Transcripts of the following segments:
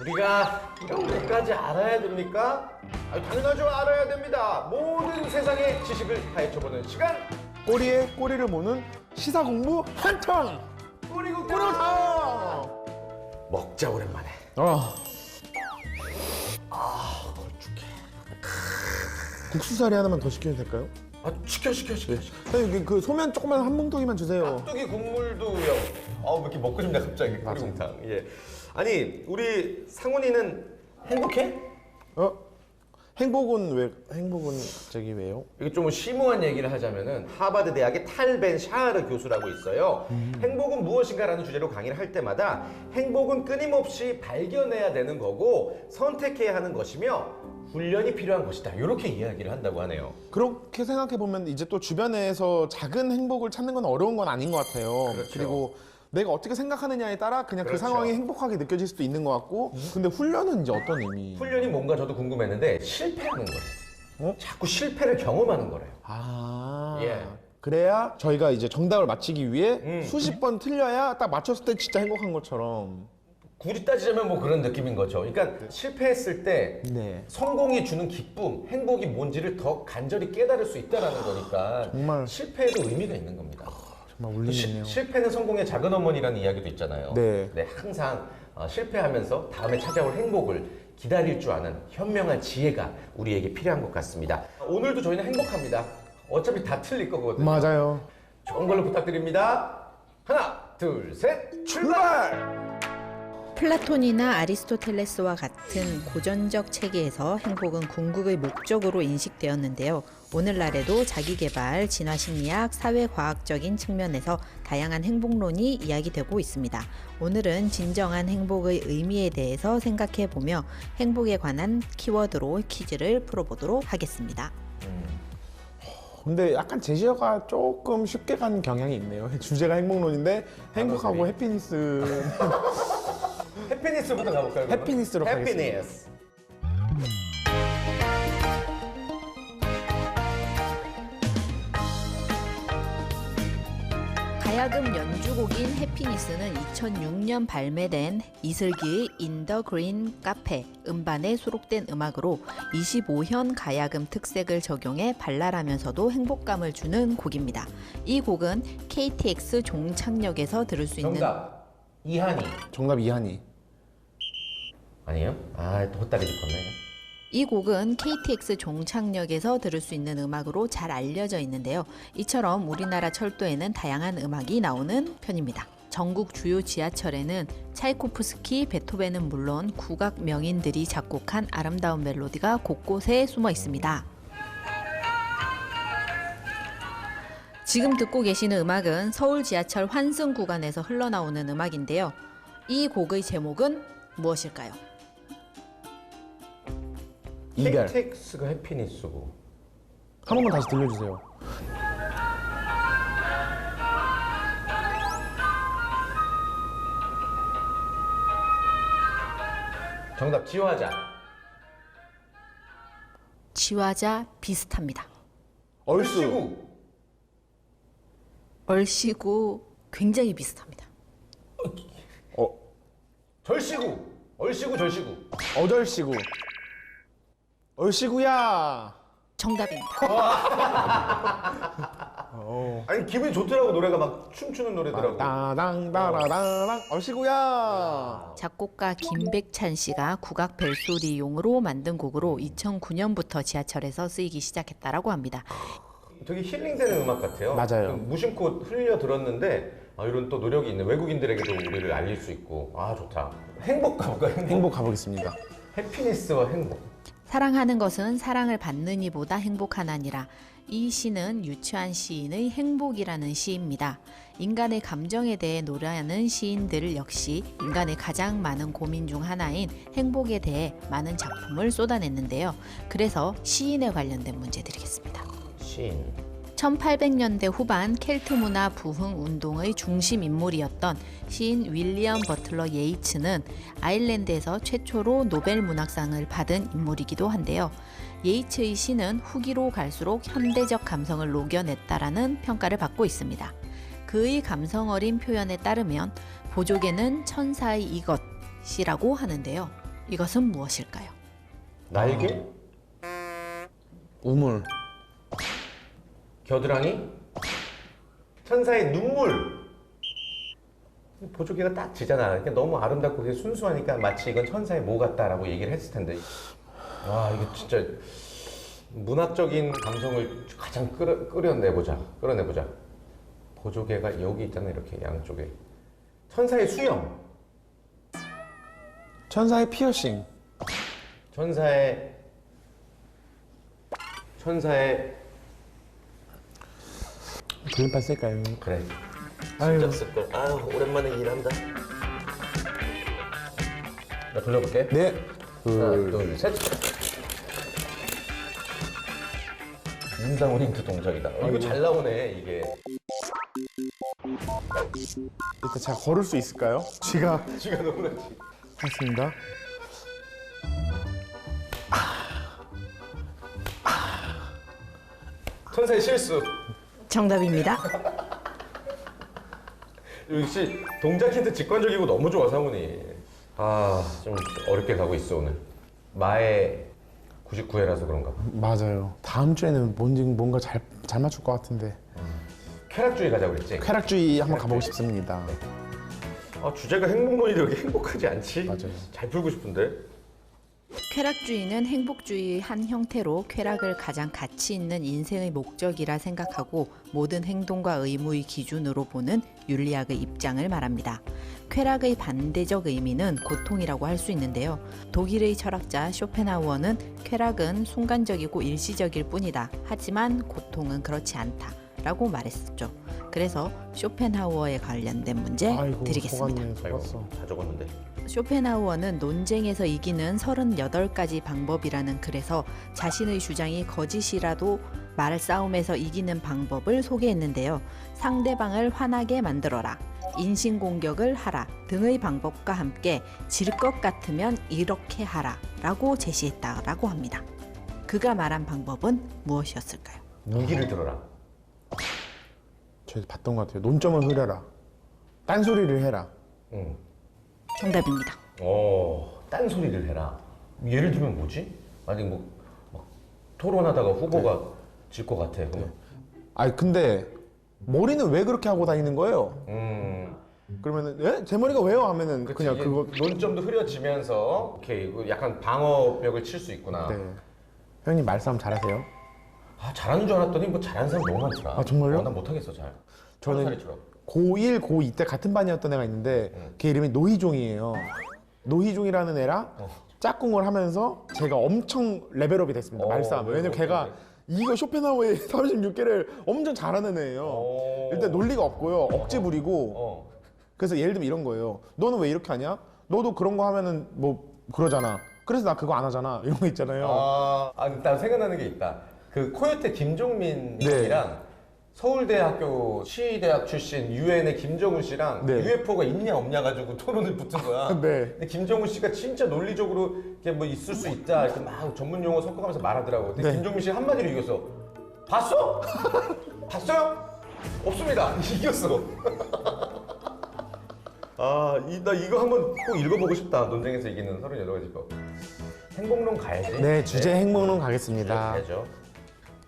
우리가 이런 것까지 알아야 됩니까? 당연하죠. 알아야 됩니다. 모든 세상의 지식을 파헤쳐보는 시간. 꼬리에 꼬리를 모는 시사 공부 한탕. 꼬리국탕. 먹자 오랜만에. 걸쭉해. 국수사리 하나만 더 시켜도 될까요? 시켜. 사장님 그 소면 조그만 한 뭉텅이만 주세요. 깍두기 국물도요. 왜 이렇게 먹고 싶네 갑자기. 꼬리국탕. 예. 아니 우리 상훈이는 행복해? 행복은 갑자기 왜요? 이게 좀 심오한 얘기를 하자면은 하버드 대학의 탈벤 샤르 교수라고 있어요. 행복은 무엇인가라는 주제로 강의를 할 때마다 행복은 끊임없이 발견해야 되는 거고 선택해야 하는 것이며 훈련이 필요한 것이다. 이렇게 이야기를 한다고 하네요. 그렇게 생각해 보면 이제 또 주변에서 작은 행복을 찾는 건 어려운 건 아닌 것 같아요. 그렇죠. 그리고 내가 어떻게 생각하느냐에 따라 그냥 그 그렇죠. 상황이 행복하게 느껴질 수도 있는 것 같고. 근데 훈련은 이제 어떤 의미? 훈련이 뭔가 저도 궁금했는데 실패하는 거예요. 자꾸 실패를 경험하는 거래요. 예. 그래야 저희가 이제 정답을 맞히기 위해 수십 번 틀려야 딱 맞췄을 때 진짜 행복한 것처럼. 굳이 따지자면 뭐 그런 느낌인 거죠. 그러니까 실패했을 때 네. 성공이 주는 기쁨, 행복이 뭔지를 더 간절히 깨달을 수 있다는 거니까 정말. 실패에도 의미가 있는 겁니다. 정말 울리네요. 실패는 성공의 작은 어머니라는 이야기도 있잖아요. 네. 항상 실패하면서 다음에 찾아올 행복을 기다릴 줄 아는 현명한 지혜가 우리에게 필요한 것 같습니다. 오늘도 저희는 행복합니다. 어차피 다 틀릴 거거든요. 맞아요. 좋은 걸로 부탁드립니다. 하나, 둘, 셋, 출발! 플라톤이나 아리스토텔레스와 같은 고전적 체계에서 행복은 궁극의 목적으로 인식되었는데요. 오늘날에도 자기계발, 진화심리학, 사회과학적인 측면에서 다양한 행복론이 이야기되고 있습니다. 오늘은 진정한 행복의 의미에 대해서 생각해보며 행복에 관한 키워드로 퀴즈를 풀어보도록 하겠습니다. 근데 약간 제시어가 조금 쉽게 간 경향이 있네요. 주제가 행복론인데 행복하고 해피니스. 해피니스부터 가볼까요? 그러면? 해피니스로 가겠습니다. 해피니스. 가야금 연주곡인 해피니스는 2006년 발매된 이슬기의 In the Green 카페 음반에 수록된 음악으로 25현 가야금 특색을 적용해 발랄하면서도 행복감을 주는 곡입니다. 이 곡은 KTX 종착역에서 들을 수 있는 정답. 이한이. 정답 이한이. 아니에요? 또 헛다리 짚었네. 이 곡은 KTX 종착역에서 들을 수 있는 음악으로 잘 알려져 있는데요. 이처럼 우리나라 철도에는 다양한 음악이 나오는 편입니다. 전국 주요 지하철에는 차이코프스키, 베토벤은 물론 국악 명인들이 작곡한 아름다운 멜로디가 곳곳에 숨어 있습니다. 지금 듣고 계시는 음악은 서울 지하철 환승 구간에서 흘러나오는 음악인데요. 이 곡의 제목은 무엇일까요? 이별. KTX가 해피니스고. 한 번만 다시 들려주세요. 정답 지화자. 지화자 비슷합니다. 얼쑤. 얼씨구 굉장히 비슷합니다. 절시구. 얼씨구 절시구. 어절씨구. 얼씨구야. 정답입니다. 아니 기분이 좋더라고. 노래가 막 춤추는 노래더라고. 따당 얼씨구야. 작곡가 김백찬 씨가 국악 벨소리용으로 만든 곡으로 2009년부터 지하철에서 쓰이기 시작했다라고 합니다. 되게 힐링되는 음악 같아요. 맞아요. 무심코 흘려 들었는데 이런 또 노력이 있는 외국인들에게도 우리를 알릴 수 있고 좋다. 행복 가볼까요? 행복 가보겠습니다. 해피니스와 행복. 사랑하는 것은 사랑을 받는 이보다 행복하나니라. 이 시는 유치한 시인의 행복이라는 시입니다. 인간의 감정에 대해 노래하는 시인들 역시 인간의 가장 많은 고민 중 하나인 행복에 대해 많은 작품을 쏟아냈는데요. 그래서 시인에 관련된 문제 드리겠습니다. 시인. 1800년대 후반 켈트 문화 부흥 운동의 중심 인물이었던 시인 윌리엄 버틀러 예이츠는 아일랜드에서 최초로 노벨 문학상을 받은 인물이기도 한데요. 예이츠의 시는 후기로 갈수록 현대적 감성을 녹여냈다라는 평가를 받고 있습니다. 그의 감성 어린 표현에 따르면 보조개는 천사의 이것이라고 하는데요. 이것은 무엇일까요? 날개? 우물. 겨드랑이? 천사의 눈물. 보조개가 딱 지잖아. 그러니까 너무 아름답고 되게 순수하니까 마치 이건 천사의 모 같다라고 얘기를 했을 텐데. 와, 이거 진짜 문학적인 감성을 가장 끌어내보자. 보조개가 여기 있잖아, 이렇게 양쪽에. 천사의 수염. 천사의 피어싱. 천사의 돌림판 쓸까요? 그래. 아유. 진짜 쓸걸. 아유, 오랜만에 일한다. 나 돌려볼게. 네. 하나, 둘, 셋. 문상우링크 동작이다. 이거 잘 나오네, 이게. 일단 제가 걸을 수 있을까요? 쥐가 너무나지. 했습니다. 천사의 실수. 정답입니다. 역시 동작 힌트 직관적이고 너무 좋아, 상훈이. 아, 좀 어렵게 가고 있어, 오늘. 마의 99회라서 그런가. 맞아요. 다음 주에는 뭔가 잘 맞출 것 같은데. 쾌락주의 가자고 그랬지? 쾌락주의 한번 가보고 싶습니다. 아, 주제가 행복론이 이렇게 행복하지 않지? 맞아요. 잘 풀고 싶은데. 쾌락주의는 행복주의의 한 형태로 쾌락을 가장 가치 있는 인생의 목적이라 생각하고 모든 행동과 의무의 기준으로 보는 윤리학의 입장을 말합니다. 쾌락의 반대적 의미는 고통이라고 할 수 있는데요. 독일의 철학자 쇼펜하우어는 쾌락은 순간적이고 일시적일 뿐이다. 하지만 고통은 그렇지 않다. 라고 말했었죠. 그래서 쇼펜하우어에 관련된 문제 드리겠습니다. 속았어. 다 적었는데. 쇼펜하우어는 논쟁에서 이기는 38가지 방법이라는 글에서 자신의 주장이 거짓이라도 말싸움에서 이기는 방법을 소개했는데요. 상대방을 화나게 만들어라, 인신공격을 하라 등의 방법과 함께 질 것 같으면 이렇게 하라 라고 제시했다라고 합니다. 그가 말한 방법은 무엇이었을까요? 무기를 들어라. 제가 봤던 것 같아요. 논점을 흐려라. 딴소리를 해라. 응. 정답입니다. 딴소리를 해라. 예를 들면 뭐지? 만약 막 토론하다가 후보가 질 것 같아. 그러면. 아니 근데 머리는 왜 그렇게 하고 다니는 거예요? 음. 그러면은 예? 제 머리가 왜요? 하면은 그치, 그냥 이게 그거. 논점도 흐려지면서 오케이, 이거 약간 방어벽을 칠 수 있구나. 네. 형님 말싸움 잘하세요? 아, 잘하는 줄 알았더니 뭐 잘하는 사람 너무 많더라. 아, 정말요? 난 못하겠어, 잘. 저는 살이처럼. 고1, 고2 때 같은 반이었던 애가 있는데 걔 이름이 노희종이에요. 노희종이라는 애랑 짝꿍을 하면서 제가 엄청 레벨업이 됐습니다. 말싸움. 왜냐면 걔가 이거 쇼펜하우어의 36개를 엄청 잘하는 애예요. 일단 논리가 없고요. 억지 부리고. 그래서 예를 들면 이런 거예요. 너는 왜 이렇게 하냐? 너도 그런 거 하면은 뭐 그러잖아. 그래서 나 그거 안 하잖아. 이런 거 있잖아요. 나 생각나는 게 있다. 그 코요테 김종민 네. 형이랑 서울대학교 시대학 출신 UN의 김정훈 씨랑 네. UFO가 있냐 없냐 가지고 토론을 붙은 거야. 네. 근데 김정훈 씨가 진짜 논리적으로 이게 뭐 있을 수 있다 이렇게 막 전문 용어 섞어가면서 말하더라고. 근데 네. 김종민 씨 한마디로 이겼어. 봤어? 봤어요? 없습니다. 이겼어. 나 이거 한번 꼭 읽어보고 싶다. 논쟁에서 이기는 38가지 법. 행복론 가야지. 네, 주제 행복론 가겠습니다. 가야죠.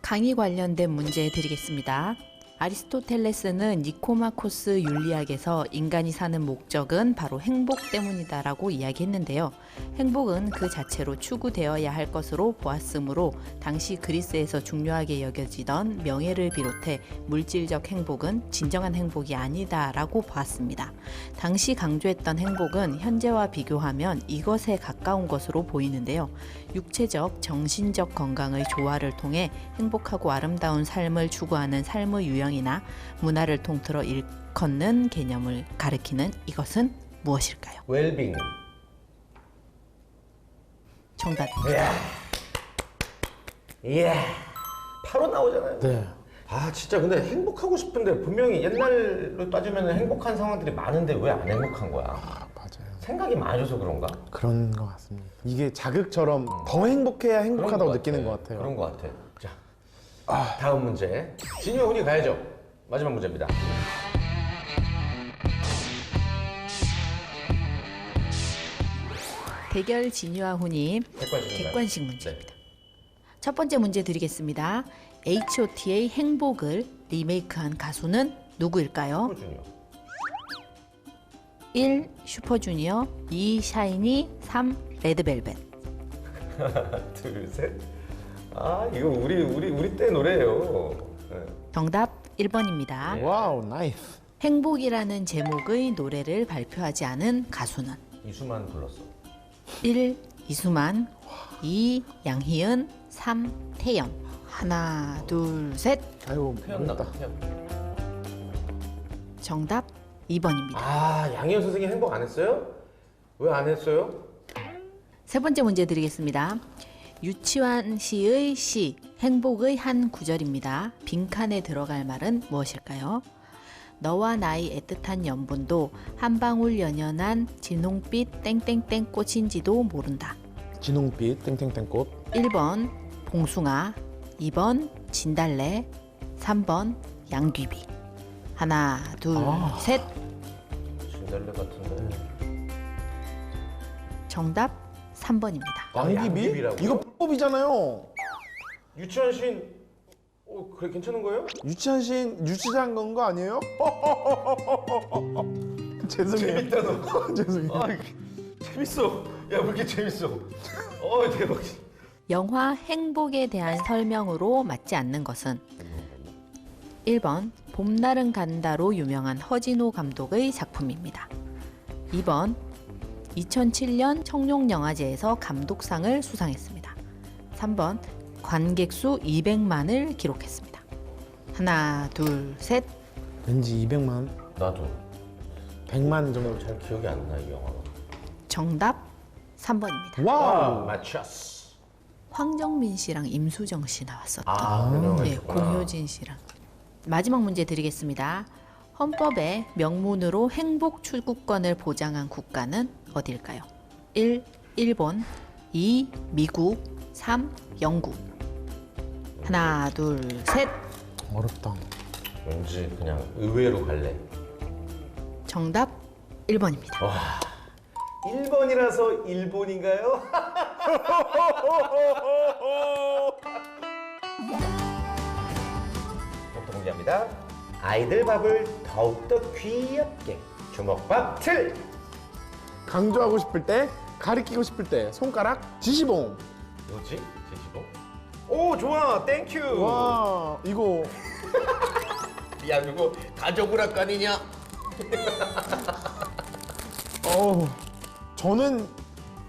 강의 관련된 문제 드리겠습니다. 아리스토텔레스는 니코마코스 윤리학에서 인간이 사는 목적은 바로 행복 때문이다라고 이야기했는데요. 행복은 그 자체로 추구되어야 할 것으로 보았으므로 당시 그리스에서 중요하게 여겨지던 명예를 비롯해 물질적 행복은 진정한 행복이 아니다라고 보았습니다. 당시 강조했던 행복은 현재와 비교하면 이것에 가까운 것으로 보이는데요. 육체적, 정신적 건강의 조화를 통해 행복하고 아름다운 삶을 추구하는 삶의 유형이나 문화를 통틀어 일컫는 개념을 가리키는 이것은 무엇일까요? 웰빙. 정답입니다. 이야. 바로 나오잖아요. 네. 진짜 근데 행복하고 싶은데 분명히 옛날로 따지면 행복한 상황들이 많은데 왜 안 행복한 거야? 맞아요. 생각이 많아져서 그런가? 그런 것 같습니다. 이게 자극처럼 더 행복해야 행복하다고 느끼는 것 같아요. 그런 것 같아. 자, 다음 문제. 진유 훈이 가야죠. 마지막 문제입니다. 대결 진유아 후님 객관식인가요? 객관식 문제입니다. 첫 번째 문제 드리겠습니다. H.O.T의 행복을 리메이크한 가수는 누구일까요? 슈퍼주니어. 1. 슈퍼주니어, 2. 샤이니, 3. 레드벨벳. 하나, 둘, 셋. 아, 이거 우리 때 노래예요. 네. 정답 1번입니다. 와우, 나이스. 행복이라는 제목의 노래를 발표하지 않은 가수는 이수만 불렀어. 1. 이수만, 2. 양희은, 3. 태연. 하나, 둘, 셋. 아이고, 태연 나다. 모르겠다. 태연. 정답 2번입니다. 아, 양희은 선생님 행복 안 했어요? 왜 안 했어요? 세 번째 문제 드리겠습니다. 유치환 씨의 시 행복의 한 구절입니다. 빈칸에 들어갈 말은 무엇일까요? 너와 나의 애틋한 연분도 한 방울 연연한 진홍빛 땡땡땡 꽃인지도 모른다. 진홍빛 땡땡땡꽃. 1번 봉숭아, 2번 진달래, 3번 양귀비. 하나, 둘, 셋. 진달래 같은데. 정답 3번입니다. 양귀비? 양귀비라고요? 이거 불법이잖아요. 유치원 시인 그래 괜찮은 거예요? 유치한 시인 유치장 건 거 아니에요? 죄송해요. 재밌다 너. 죄송해요. 아, 재밌어. 야, 왜 이렇게 재밌어? 대박. 영화 행복에 대한 설명으로 맞지 않는 것은 1번 봄날은 간다로 유명한 허진호 감독의 작품입니다. 2번 2007년 청룡영화제에서 감독상을 수상했습니다. 3번 관객 수 200만을 기록했습니다. 하나, 둘, 셋. 왠지 200만, 나도 100만 정도. 잘 기억이 안 나 이 영화가. 정답 3번입니다. 와우. 맞췄어. 황정민 씨랑 임수정 씨 나왔었던 그런 영화가 네, 있었구나. 공효진 씨랑. 마지막 문제 드리겠습니다. 헌법에 명문으로 행복 추구권을 보장한 국가는 어디일까요? 1. 일본, 2. 미국, 3. 영국. 하나, 둘, 셋. 어렵다. 왠지 그냥 의외로 갈래. 정답 1번입니다. 1번이라서 일본인가요? 부터 공개합니다. 아이들 밥을 더욱더 귀엽게 주먹밥 틀. 강조하고 싶을 때, 가리키고 싶을 때 손가락 지시봉. 뭐지? 제시고? 오, 좋아. 땡큐. 와, 이거 야, 이거 가족오락관이냐? 저는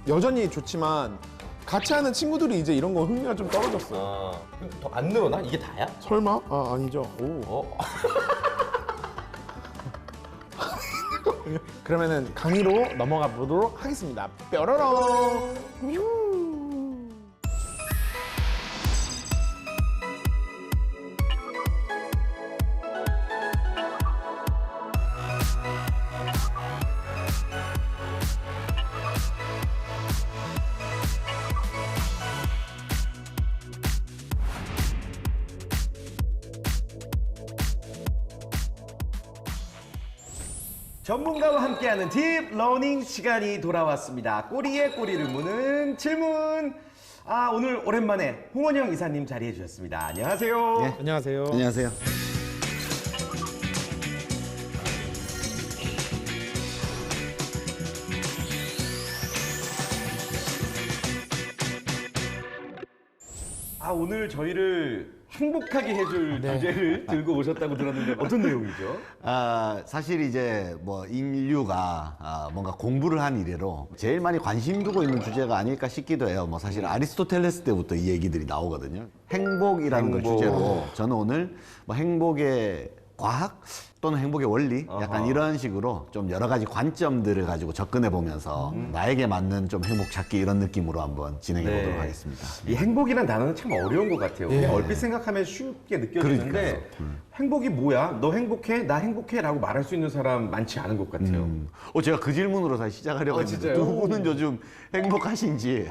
여전히 좋지만 같이 하는 친구들이 이제 이런 거 흥미가 좀 떨어졌어요. 근데 더 안 늘어나? 이게 다야? 설마? 아, 아니죠. 오. 그러면은 강의로 넘어가 보도록 하겠습니다. 뾰로롱. 전문가와 함께하는 딥 러닝 시간이 돌아왔습니다. 꼬리에 꼬리를 무는 질문. 오늘 오랜만에 홍원영 이사님 자리해 주셨습니다. 안녕하세요. 네. 안녕하세요. 안녕하세요. 오늘 저희를 행복하게 해줄 주제를 들고 오셨다고 들었는데 어떤 내용이죠? 사실 이제 뭐 인류가 뭔가 공부를 한 이래로 제일 많이 관심 두고 있는 주제가 아닐까 싶기도 해요. 뭐 사실 아리스토텔레스 때부터 이 얘기들이 나오거든요. 행복이라는 걸 행복. 주제로 저는 오늘 뭐 행복의 과학 또는 행복의 원리 약간 이런 식으로 좀 여러 가지 관점들을 가지고 접근해 보면서 나에게 맞는 좀 행복 찾기 이런 느낌으로 한번 진행해 보도록 하겠습니다. 이 행복이란 단어는 참 어려운 것 같아요. 그냥 얼핏 생각하면 쉽게 느껴지는데 행복이 뭐야? 너 행복해? 나 행복해? 라고 말할 수 있는 사람 많지 않은 것 같아요. 제가 그 질문으로 사실 시작하려고 했는데 진짜요? 두 분은 요즘 행복하신지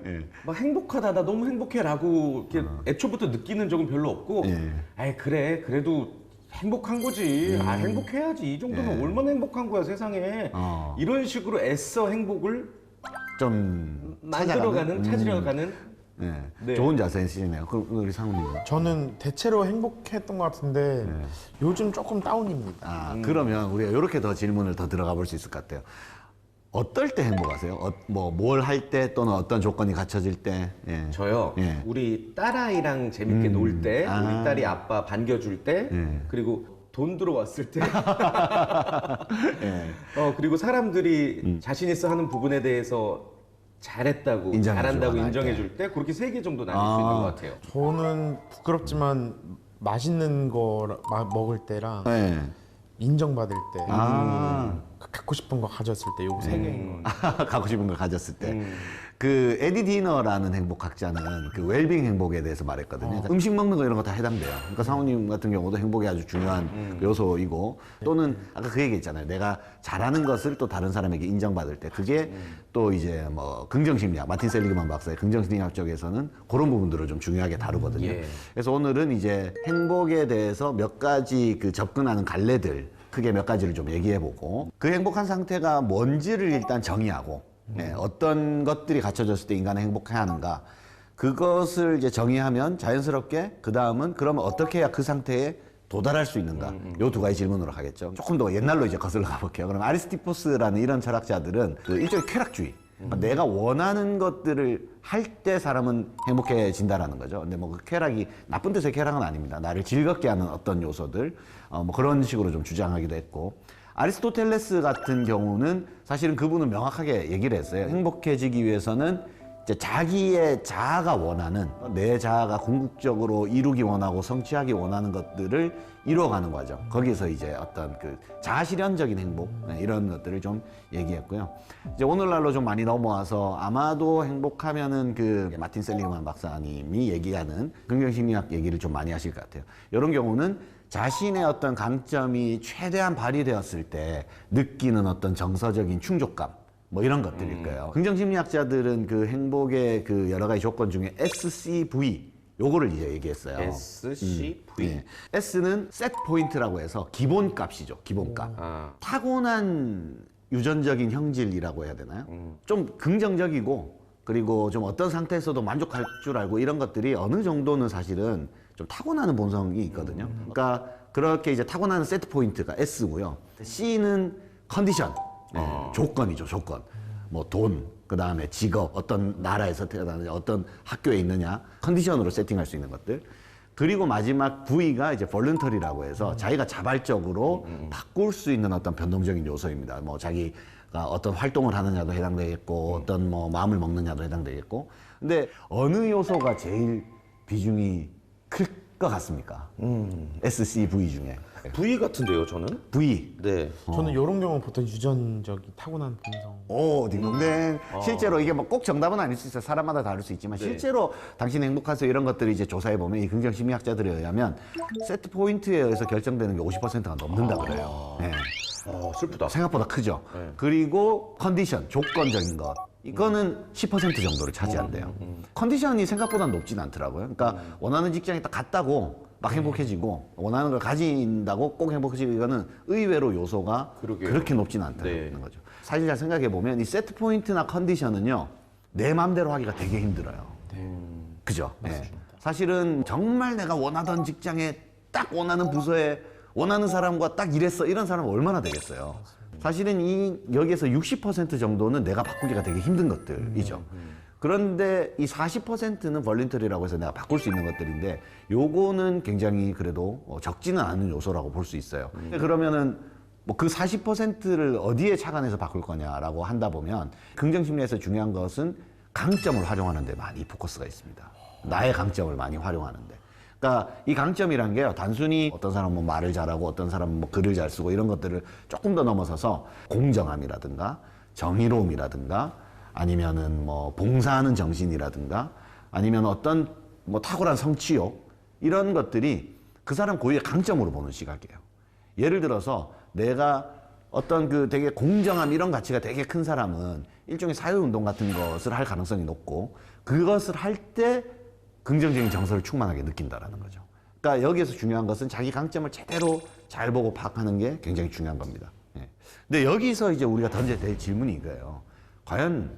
예. 막 행복하다, 나 너무 행복해 라고 이렇게 애초부터 느끼는 적은 별로 없고 예. 그래, 그래도 행복한 거지. 행복해야지. 이 정도면 얼마나 행복한 거야, 세상에. 이런 식으로 애써 행복을 좀 만들어가는 찾으려 가는 네. 네. 좋은 자세시네요. 그럼 우리 상훈님은? 저는 대체로 행복했던 것 같은데 요즘 조금 다운입니다. 그러면 우리가 이렇게 더 질문을 더 들어가 볼 수 있을 것 같아요. 어떨 때 행복하세요? 뭘 할 때 또는 어떤 조건이 갖춰질 때? 예. 저요. 예. 우리 딸아이랑 재밌게 놀 때, 우리 딸이 아빠 반겨줄 때, 그리고 돈 들어왔을 때, 예. 그리고 사람들이 자신 있어 하는 부분에 대해서 잘했다고, 인정해주고 잘한다고 할 인정해줄 때, 그렇게 3개 정도 나눌 수 있는 것 같아요. 저는 부끄럽지만 맛있는 거 먹을 때랑 예. 인정받을 때 아. 갖고 싶은 거 가졌을 때 요거 세 개인 거. 갖고 싶은 걸 가졌을 때. 그 에디 디너라는 행복학자는 그 웰빙 행복에 대해서 말했거든요. 음식 먹는 거 이런 거 다 해당돼요. 그러니까 상우님 같은 경우도 행복이 아주 중요한 그 요소이고, 또는 아까 그 얘기했잖아요. 내가 잘하는 것을 또 다른 사람에게 인정받을 때, 그게 또 이제 뭐 긍정심리학, 마틴 셀리그만 박사의 긍정심리학 쪽에서는 그런 부분들을 좀 중요하게 다루거든요. 예. 그래서 오늘은 이제 행복에 대해서 몇 가지 그 접근하는 갈래들, 크게 몇 가지를 좀 얘기해보고, 그 행복한 상태가 뭔지를 일단 정의하고, 어떤 것들이 갖춰졌을 때 인간은 행복해야 하는가, 그것을 이제 정의하면 자연스럽게 그 다음은 그러면 어떻게 해야 그 상태에 도달할 수 있는가, 요 두 가지 질문으로 가겠죠. 조금 더 옛날로 이제 거슬러 가볼게요. 그럼 아리스티포스라는 이런 철학자들은 그 일종의 쾌락주의, 그러니까 내가 원하는 것들을 할 때 사람은 행복해진다라는 거죠. 근데 뭐 그 쾌락이 나쁜 뜻의 쾌락은 아닙니다. 나를 즐겁게 하는 어떤 요소들, 뭐 그런 식으로 좀 주장하기도 했고, 아리스토텔레스 같은 경우는 사실은 그분은 명확하게 얘기를 했어요. 행복해지기 위해서는 이제 자기의 자아가 원하는, 내 자아가 궁극적으로 이루기 원하고 성취하기 원하는 것들을 이루어가는 과정, 거기서 이제 어떤 그 자아실현적인 행복, 이런 것들을 좀 얘기했고요. 이제 오늘날로 좀 많이 넘어와서 아마도 행복하면은 그 마틴 셀리그만 박사님이 얘기하는 긍정심리학 얘기를 좀 많이 하실 것 같아요. 이런 경우는 자신의 어떤 강점이 최대한 발휘되었을 때 느끼는 어떤 정서적인 충족감, 뭐 이런 것들일 거예요. 긍정심리학자들은 그 행복의 그 여러 가지 조건 중에 SCV, 요거를 이제 얘기했어요. SCV. 네. S는 set 포인트라고 해서 기본값이죠. 기본값. 타고난 유전적인 형질이라고 해야 되나요? 좀 긍정적이고, 그리고 좀 어떤 상태에서도 만족할 줄 알고, 이런 것들이 어느 정도는 사실은 좀 타고나는 본성이 있거든요. 그러니까 그렇게 이제 타고나는 세트 포인트가 S고요. C는 컨디션, 조건이죠, 조건. 뭐 돈, 그 다음에 직업, 어떤 나라에서 태어나느냐, 어떤 학교에 있느냐, 컨디션으로 세팅할 수 있는 것들. 그리고 마지막 V가 이제 볼런터리라고 해서 자기가 자발적으로 바꿀 수 있는 어떤 변동적인 요소입니다. 뭐 자기가 어떤 활동을 하느냐도 해당되겠고, 어떤 뭐 마음을 먹느냐도 해당되겠고. 근데 어느 요소가 제일 비중이 클 것 같습니까? SCV 중에. V 같은데요, 저는? V. 네. 저는 이런 경우는 보통 유전적인 타고난 본성. 오, 딩동댕. 실제로 이게 뭐 꼭 정답은 아닐 수 있어요. 사람마다 다를 수 있지만, 네. 실제로 당신 행복하세요 이런 것들을 이제 조사해 보면 이 긍정심리학자들에 의하면 세트 포인트에 의해서 결정되는 게 50%가 넘는다 그래요. 네. 슬프다. 생각보다 크죠. 네. 그리고 컨디션, 조건적인 것. 이거는 10% 정도를 차지한대요. 컨디션이 생각보다 높진 않더라고요. 그러니까 원하는 직장에 딱 갔다고 막 행복해지고, 원하는 걸 가진다고 꼭 행복해지고, 이거는 의외로 요소가 그러게요. 그렇게 높진 않다는 네. 거죠. 사실 잘 생각해 보면 이 세트 포인트나 컨디션은요, 내 마음대로 하기가 되게 힘들어요. 그죠? 네. 사실은 정말 내가 원하던 직장에 딱 원하는 부서에 원하는 사람과 딱 일했어, 이런 사람은 얼마나 되겠어요. 사실은 여기에서 60% 정도는 내가 바꾸기가 되게 힘든 것들이죠. 그런데 이 40%는 벌린터리라고 해서 내가 바꿀 수 있는 것들인데, 요거는 굉장히 그래도 적지는 않은 요소라고 볼 수 있어요. 그러면은 뭐 그 40%를 어디에 착안해서 바꿀 거냐라고 한다 보면, 긍정심리에서 중요한 것은 강점을 활용하는 데 많이 포커스가 있습니다. 나의 강점을 많이 활용하는데. 그러니까 이 강점이란 게요, 단순히 어떤 사람은 뭐 말을 잘하고 어떤 사람은 뭐 글을 잘 쓰고 이런 것들을 조금 더 넘어서서 공정함이라든가 정의로움이라든가, 아니면은 뭐 봉사하는 정신이라든가, 아니면 어떤 뭐 탁월한 성취욕, 이런 것들이 그 사람 고유의 강점으로 보는 시각이에요. 예를 들어서 내가 어떤 그 되게 공정함, 이런 가치가 되게 큰 사람은 일종의 사회운동 같은 것을 할 가능성이 높고, 그것을 할 때 긍정적인 정서를 충만하게 느낀다라는 거죠. 그러니까 여기에서 중요한 것은 자기 강점을 제대로 잘 보고 파악하는 게 굉장히 중요한 겁니다. 예. 근데 여기서 이제 우리가 던져야 될 질문이 이거예요. 과연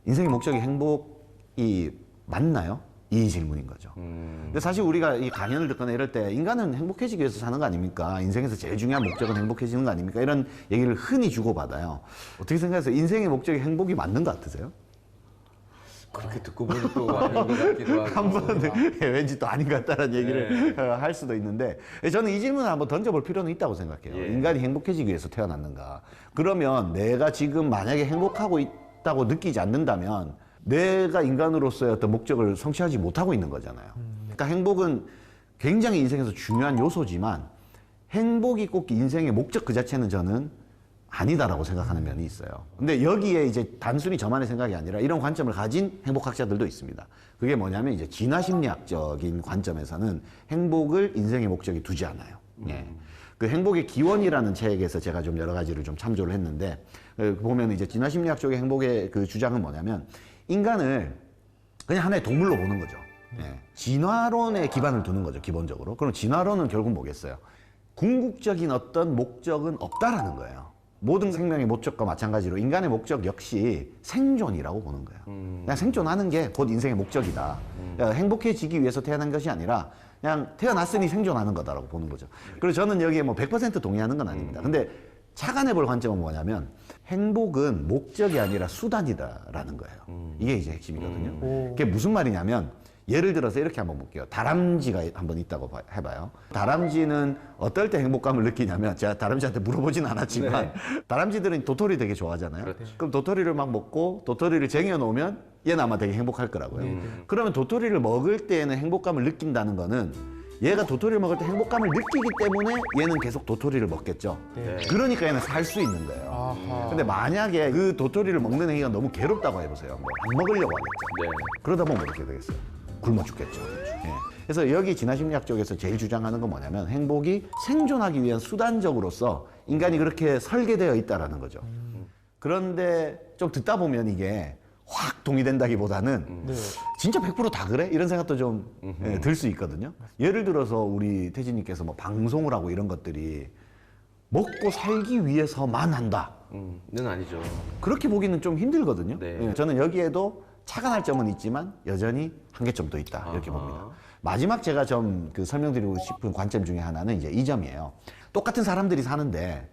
인생의 목적이 행복이 맞나요? 이 질문인 거죠. 근데 사실 우리가 이 강연을 듣거나 이럴 때 인간은 행복해지기 위해서 사는 거 아닙니까? 인생에서 제일 중요한 목적은 행복해지는 거 아닙니까? 이런 얘기를 흔히 주고받아요. 어떻게 생각하세요? 인생의 목적이 행복이 맞는 것 같으세요? 그렇게 듣고 보니 또 아닌 것 같기도 하고. 한번 왠지 또 아닌 것 같다는 얘기를 할 수도 있는데 저는 이 질문을 한번 던져볼 필요는 있다고 생각해요. 예. 인간이 행복해지기 위해서 태어났는가? 그러면 내가 지금 만약에 행복하고 있다고 느끼지 않는다면 내가 인간으로서의 어떤 목적을 성취하지 못하고 있는 거잖아요. 그러니까 행복은 굉장히 인생에서 중요한 요소지만 행복이 꼭 인생의 목적 그 자체는 저는 아니다라고 생각하는 면이 있어요. 근데 여기에 이제 단순히 저만의 생각이 아니라 이런 관점을 가진 행복학자들도 있습니다. 그게 뭐냐면 이제 진화심리학적인 관점에서는 행복을 인생의 목적이 두지 않아요. 예. 그 행복의 기원이라는 책에서 제가 좀 여러 가지를 좀 참조를 했는데 보면 이제 진화심리학 쪽의 행복의 그 주장은 뭐냐면 인간을 그냥 하나의 동물로 보는 거죠. 예. 진화론에 기반을 두는 거죠, 기본적으로. 그럼 진화론은 결국 뭐겠어요? 궁극적인 어떤 목적은 없다라는 거예요. 모든 생명의 목적과 마찬가지로 인간의 목적 역시 생존이라고 보는 거예요. 그냥 생존하는 게 곧 인생의 목적이다. 그러니까 행복해지기 위해서 태어난 것이 아니라 그냥 태어났으니 생존하는 거다라고 보는 거죠. 그래서 저는 여기에 뭐 100% 동의하는 건 아닙니다. 근데 착안해 볼 관점은 뭐냐면 행복은 목적이 아니라 수단이다라는 거예요. 이게 이제 핵심이거든요. 그게 무슨 말이냐면 예를 들어서 이렇게 한번 볼게요. 다람쥐가 한번 있다고 해봐요. 다람쥐는 어떨 때 행복감을 느끼냐면 제가 다람쥐한테 물어보진 않았지만 다람쥐들은 도토리 되게 좋아하잖아요. 그럼 도토리를 막 먹고 도토리를 쟁여놓으면 얘는 아마 되게 행복할 거라고요. 그러면 도토리를 먹을 때에는 행복감을 느낀다는 거는 얘가 도토리를 먹을 때 행복감을 느끼기 때문에 얘는 계속 도토리를 먹겠죠. 그러니까 얘는 살 수 있는 거예요. 아하. 근데 만약에 그 도토리를 먹는 행위가 너무 괴롭다고 해보세요. 뭐안 먹으려고 하겠죠. 그러다 보면 어떻게 되겠어요? 굶어 죽겠죠. 예. 그래서 여기 진화심리학 쪽에서 제일 주장하는 건 뭐냐면 행복이 생존하기 위한 수단적으로서 인간이 그렇게 설계되어 있다라는 거죠. 그런데 좀 듣다 보면 이게 확 동의된다기보다는 진짜 100%다 그래? 이런 생각도 좀 들 수 있거든요. 예를 들어서 우리 태진님께서 뭐 방송을 하고 이런 것들이 먹고 살기 위해서만 한다. 는 아니죠. 그렇게 보기는 좀 힘들거든요. 네. 예, 저는 여기에도 착안할 점은 있지만 여전히 한계점도 있다 이렇게 봅니다. 마지막 제가 좀 그 설명드리고 싶은 관점 중에 하나는 이제 이 점이에요. 똑같은 사람들이 사는데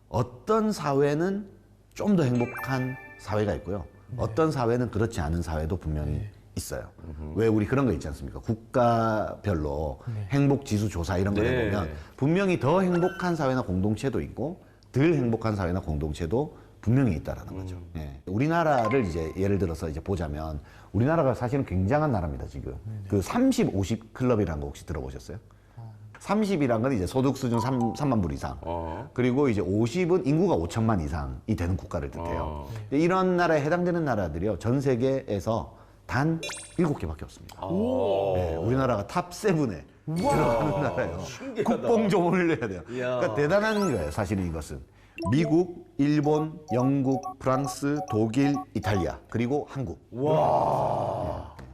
어떤 사회는 좀 더 행복한 사회가 있고요. 어떤 사회는 그렇지 않은 사회도 분명히 있어요. 왜 우리 그런 거 있지 않습니까? 국가별로 행복 지수 조사 이런 걸 네. 해보면 분명히 더 행복한 사회나 공동체도 있고 덜 행복한 사회나 공동체도 분명히 있다라는 거죠. 예. 우리나라를 이제 예를 들어서 이제 보자면 우리나라가 사실은 굉장한 나라입니다, 지금. 그 30, 50 클럽이라는 거 혹시 들어보셨어요? 30이란 건 이제 소득 수준 3만 불 이상. 그리고 이제 50은 인구가 5천만 이상이 되는 국가를 뜻해요. 이런 나라에 해당되는 나라들이요. 전 세계에서 단 7개밖에 없습니다. 네, 우리나라가 탑 7에 들어가는 나라예요. 국뽕 좀 올려야 돼요. 그러니까 대단한 거예요, 사실은 이것은. 미국, 일본, 영국, 프랑스, 독일, 이탈리아, 그리고 한국.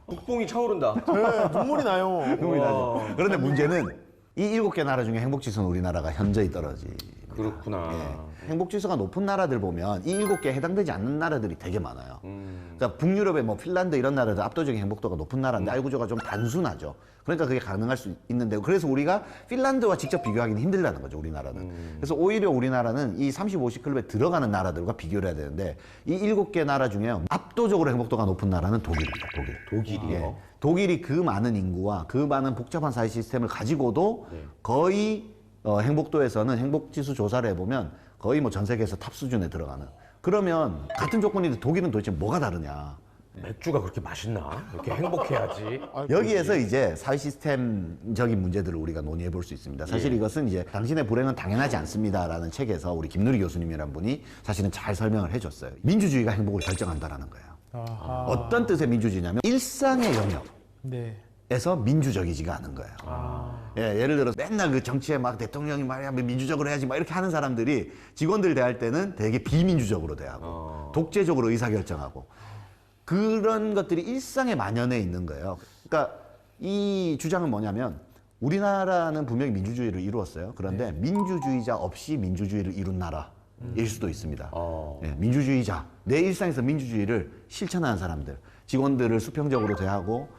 국뽕이 차오른다. 네, 눈물이 나요. 눈물이 나죠. 그런데 문제는 이 7개 나라 중에 행복지수는 우리나라가 현저히 떨어집니다. 그렇구나. 예. 행복지수가 높은 나라들 보면 이 7개에 해당되지 않는 나라들이 되게 많아요. 그러니까 북유럽의 뭐 핀란드 이런 나라들 압도적인 행복도가 높은 나라인데 알구조가 좀 단순하죠. 그러니까 그게 가능할 수 있는데 그래서 우리가 핀란드와 직접 비교하기는 힘들다는 거죠, 우리나라는. 그래서 오히려 우리나라는 이 30, 50클럽에 들어가는 나라들과 비교를 해야 되는데 이 7개 나라 중에 압도적으로 행복도가 높은 나라는 독일입니다, 독일. 독일이요? 예. 독일이 그 많은 인구와 그 많은 복잡한 사회 시스템을 가지고도 거의 행복도에서는 행복지수 조사를 해보면 거의 뭐 전 세계에서 탑 수준에 들어가는. 그러면 같은 조건인데 독일은 도대체 뭐가 다르냐? 맥주가 그렇게 맛있나? 이렇게 행복해야지. 여기에서 이제 사회 시스템적인 문제들을 우리가 논의해 볼 수 있습니다. 사실 이것은 이제 당신의 불행은 당연하지 않습니다라는 책에서 우리 김누리 교수님이란 분이 사실은 잘 설명을 해줬어요. 민주주의가 행복을 결정한다라는 거예요. 아하. 어떤 뜻의 민주주의냐면 일상의 영역. 네. 에서 민주적이지가 않은 거예요. 예, 예를 들어서 맨날 그 정치에 막 대통령이 말이야 뭐 민주적으로 해야지 막 이렇게 하는 사람들이 직원들 대할 때는 되게 비민주적으로 대하고 독재적으로 의사결정하고 그런 것들이 일상에 만연해 있는 거예요. 그러니까 이 주장은 뭐냐면 우리나라는 분명히 민주주의를 이루었어요. 그런데 민주주의자 없이 민주주의를 이룬 나라. 일 수도 있습니다. 예, 민주주의자, 내 일상에서 민주주의를 실천하는 사람들, 직원들을 수평적으로 대하고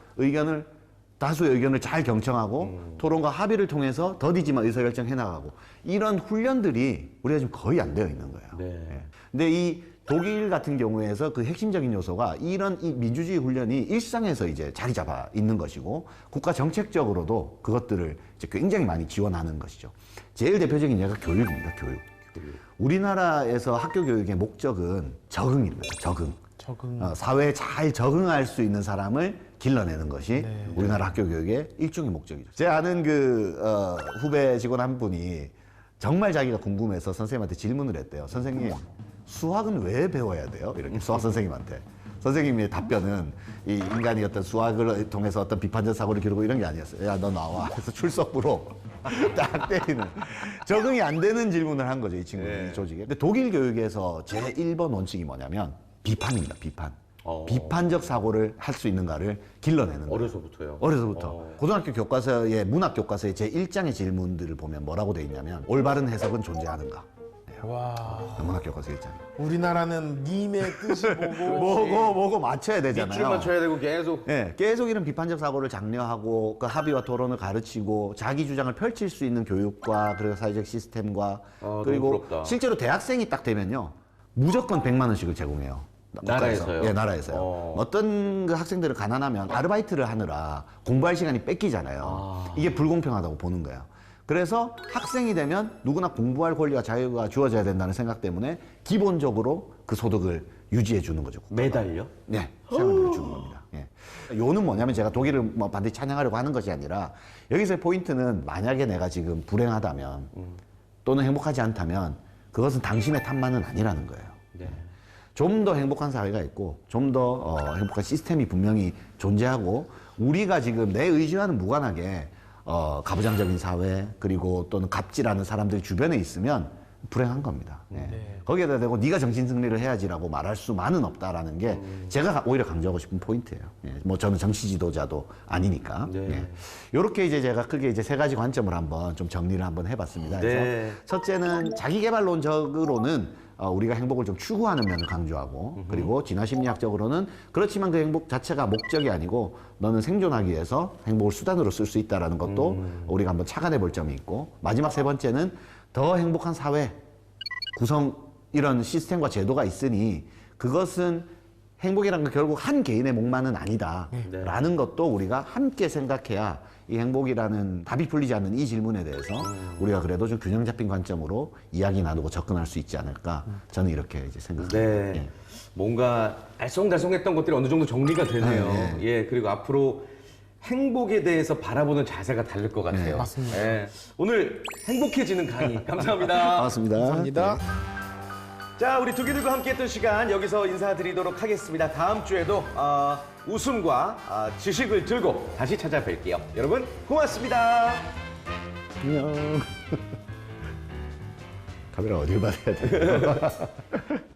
다수의 의견을 잘 경청하고 토론과 합의를 통해서 더디지만 의사결정해 나가고 이런 훈련들이 우리가 지금 거의 안 되어 있는 거예요. 네. 예. 근데 이 독일 같은 경우에서 그 핵심적인 요소가 이런 이 민주주의 훈련이 일상에서 이제 자리 잡아 있는 것이고 국가 정책적으로도 그것들을 이제 굉장히 많이 지원하는 것이죠. 제일 대표적인 예가 교육입니다. 교육. 우리나라에서 학교 교육의 목적은 적응입니다. 적응. 사회에 잘 적응할 수 있는 사람을 길러내는 것이 우리나라 학교 교육의 일종의 목적이죠. 제 아는 후배 직원 한 분이 정말 자기가 궁금해서 선생님한테 질문을 했대요. 선생님, 수학은 왜 배워야 돼요? 이렇게 수학 선생님한테. 선생님의 답변은 이 인간이 어떤 수학을 통해서 어떤 비판적 사고를 기르고 이런 게 아니었어요. 야, 너 나와. 그래서 출석부로 딱 때리는. 적응이 안 되는 질문을 한 거죠, 이 친구는, 이 조직에. 근데 독일 교육에서 제 1번 원칙이 뭐냐면 비판입니다, 비판. 비판적 사고를 할 수 있는가를 길러내는 거예요. 어려서부터요? 어려서부터. 고등학교 교과서의 문학 교과서의 제 1장의 질문들을 보면 뭐라고 돼 있냐면 올바른 해석은 존재하는가. 와. 문학 교과서 1장. 우리나라는 님의 뜻이 보고 뭐고 맞춰야 되잖아요. 밑줄 맞춰야 되고 계속. 네, 계속 이런 비판적 사고를 장려하고 그 합의와 토론을 가르치고 자기 주장을 펼칠 수 있는 교육과 그리고 사회적 시스템과 그리고 너무 부럽다. 실제로 대학생이 딱 되면요 무조건 100만 원씩을 제공해요. 나라에서요? 예, 나라에서요. 어떤 그 학생들은 가난하면 아르바이트를 하느라 공부할 시간이 뺏기잖아요. 이게 불공평하다고 보는 거예요. 그래서 학생이 되면 누구나 공부할 권리와 자유가 주어져야 된다는 생각 때문에 기본적으로 그 소득을 유지해 주는 거죠. 국가가. 매달요? 네, 생활비를 주는 겁니다. 예. 요는 뭐냐면 제가 독일을 뭐 반드시 찬양하려고 하는 것이 아니라 여기서의 포인트는 만약에 내가 지금 불행하다면 또는 행복하지 않다면 그것은 당신의 탓만은 아니라는 거예요. 네. 좀 더 행복한 사회가 있고 좀 더 행복한 시스템이 분명히 존재하고 우리가 지금 내 의지와는 무관하게 가부장적인 사회 그리고 또는 갑질하는 사람들이 주변에 있으면 불행한 겁니다. 예. 거기에다 대고 네가 정신 승리를 해야지라고 말할 수만은 없다라는 게 제가 오히려 강조하고 싶은 포인트예요. 예. 뭐 저는 정치 지도자도 아니니까. 네. 예. 이렇게 이제 제가 크게 이제 3가지 관점을 한번 좀 정리를 한번 해봤습니다. 그래서 네. 첫째는 자기개발론적으로는 우리가 행복을 좀 추구하는 면을 강조하고 그리고 진화심리학적으로는 그렇지만 그 행복 자체가 목적이 아니고 너는 생존하기 위해서 행복을 수단으로 쓸 수 있다는 것도 우리가 한번 착안해 볼 점이 있고 마지막 3번째는 더 행복한 사회 구성 이런 시스템과 제도가 있으니 그것은 행복이라는 건 결국 한 개인의 목만은 아니다라는 것도 우리가 함께 생각해야 이 행복이라는 답이 풀리지 않는 이 질문에 대해서 우리가 그래도 좀 균형 잡힌 관점으로 이야기 나누고 접근할 수 있지 않을까 저는 이렇게 이제 생각합니다. 네. 예. 뭔가 알쏭달쏭했던 것들이 어느 정도 정리가 되네요. 네. 예, 그리고 앞으로 행복에 대해서 바라보는 자세가 다를 것 같아요. 네, 맞습니다. 예. 오늘 행복해지는 강의 감사합니다. 반갑습니다. 감사합니다. 자, 우리 두기들과 함께했던 시간 여기서 인사드리도록 하겠습니다. 다음 주에도 웃음과 지식을 들고 다시 찾아뵐게요. 여러분 고맙습니다. 안녕. 카메라 어딜 받아야 돼요?